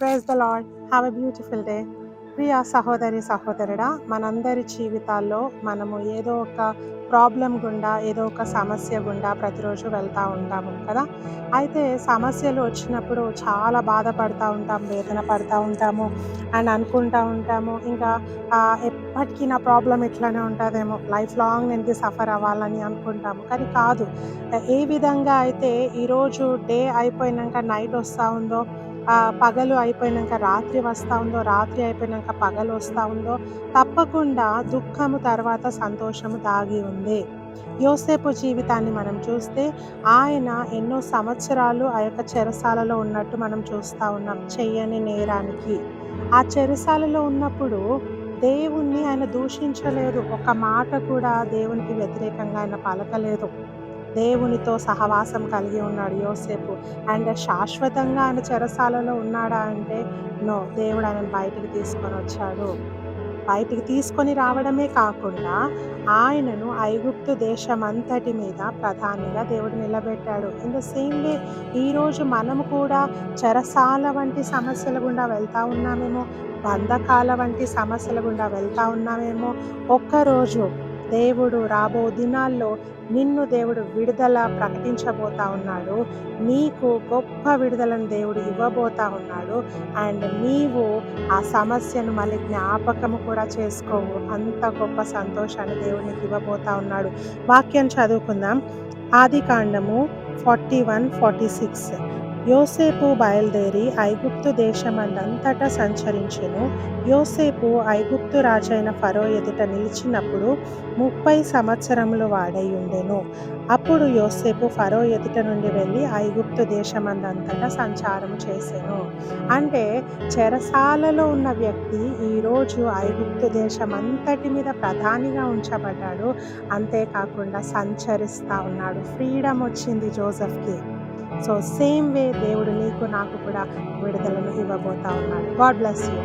Praise the lord. Have a beautiful day. ప్రియ సహోదరి సహోదరుడా, మనందరి జీవితాల్లో మనము ఏదో ఒక ప్రాబ్లం గుండా, ఏదో ఒక సమస్య గుండా ప్రతిరోజు వెళ్తూ ఉంటాము కదా. అయితే సమస్యలు వచ్చినప్పుడు చాలా బాధపడతా ఉంటాం, వేదన పడతా ఉంటాము అండ్ అనుకుంటా ఉంటాము ఇంకా ఎప్పటికీ నా ప్రాబ్లం ఇట్లానే ఉంటుందేమో, లైఫ్ లాంగ్ నేను సఫర్ అవ్వాలని అనుకుంటాము. కానీ కాదు. ఏ విధంగా అయితే ఈరోజు డే అయిపోయినాక నైట్ వస్తూ ఉందో, పగలు అయిపోయినాక రాత్రి వస్తూ ఉందో, రాత్రి అయిపోయినాక పగలు వస్తూ ఉందో, తప్పకుండా దుఃఖము తర్వాత సంతోషము దాగి ఉంది. యోసేపు జీవితాన్ని మనం చూస్తే ఆయన ఎన్నో సంవత్సరాలు ఆ యొక్క చెరసాలలో ఉన్నట్టు మనం చూస్తూ ఉన్నాం, చెయ్యని నేరానికి. ఆ చెరసాలలో ఉన్నప్పుడు దేవుణ్ణి ఆయన దూషించలేదు, ఒక మాట కూడా దేవునికి వ్యతిరేకంగా ఆయన పలకలేదు. దేవునితో సహవాసం కలిగి ఉన్నాడు యోసేపు. అండ్ శాశ్వతంగా ఆయన చెరసాలలో ఉన్నాడా అంటే నో. దేవుడు ఆయనను బయటికి తీసుకొని వచ్చాడు. బయటికి తీసుకొని రావడమే కాకుండా ఆయనను ఐగుప్తు దేశమంతటి మీద ప్రధానిగా దేవుడు నిలబెట్టాడు. ఇన్ ద సేమ్ వే ఈరోజు మనము కూడా చెరసాల వంటి సమస్యల గుండా వెళ్తూ ఉన్నామేమో, బంధకాల వంటి సమస్యల గుండా వెళ్తూ ఉన్నామేమో. ఒక్కరోజు దేవుడు రాబో దినాల్లో నిన్ను దేవుడు విడుదల ప్రకటించబోతా ఉన్నాడు. నీకు గొప్ప విడుదలను దేవుడు ఇవ్వబోతా ఉన్నాడు. అండ్ నీవు ఆ సమస్యను మళ్ళీ జ్ఞాపకము కూడా చేసుకోవు. అంత గొప్ప సంతోషాన్ని దేవుడు నీకు ఇవ్వబోతా ఉన్నాడు. వాక్యం చదువుకుందాం. ఆదికాండము 41:46. యోసేపు బయలుదేరి ఐగుప్తు దేశమందంతటా సంచరించెను. యోసేపు ఐగుప్తు రాజైన ఫరో ఎదుట నిలిచినప్పుడు 30 సంవత్సరములు వాడై ఉండెను. అప్పుడు యోసేపు ఫరో ఎదుట నుండి వెళ్ళి ఐగుప్తు దేశమందంతటా సంచారం చేసెను. అంటే చెరసాలలో ఉన్న వ్యక్తి ఈరోజు ఐగుప్తు దేశమంతటి మీద ప్రధానిగా ఉంచబడ్డాడు. అంతేకాకుండా సంచరిస్తూ ఉన్నాడు. ఫ్రీడమ్ వచ్చింది జోసెఫ్కి. సో సేమ్ వే దేవుడు నీకు నాకు కూడా విడుదలను ఇవ్వబోతా ఉన్నాడు. God bless you.